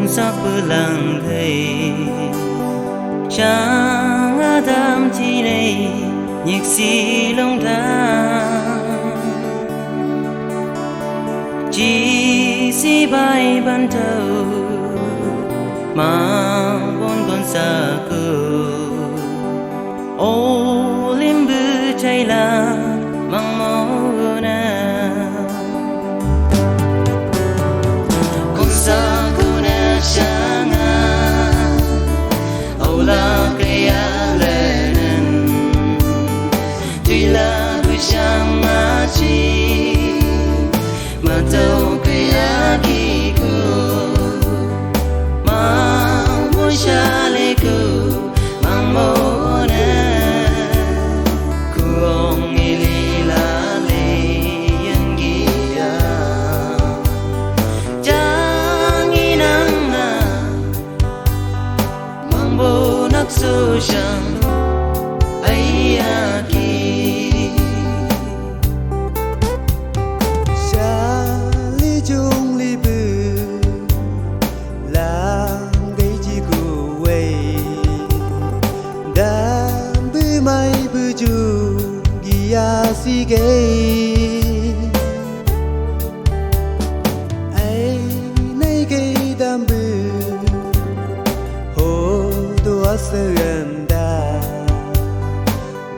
sắc lang thầy chẳng adam chi này nhịp si long chỉ si bay ban đầu mang bon con xa cơ ô lim bư chạy là mang màu na con xa cô na sang ô la cây lên tuy là buổi sáng mà chỉ mà đâu cây aki cô mang buổi sáng lê cô mang màu na cô ông ili la lê yang gia chẳng nghĩ năng na mang bồ nắc sâu chẳng ai aki si gay ai nay gay đam bư hồ đồ asern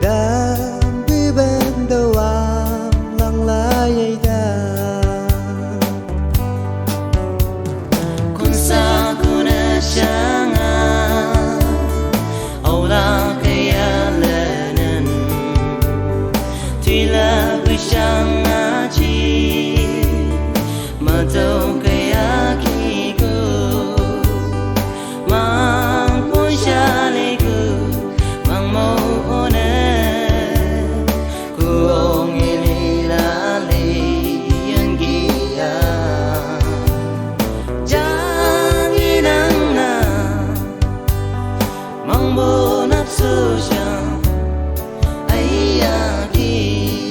đam bư bên đầu am lăng lai con sa con sang âu la cây lên tuy là buổi sáng mà chỉ mà đâu cây aki cô mang bôi xa lê cô mang màu nè cô ông ili la lê yang gia chẳng nghĩ năng na mang bồ nắp sâu chẳng ai aki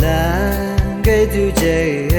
là cái thứ chạy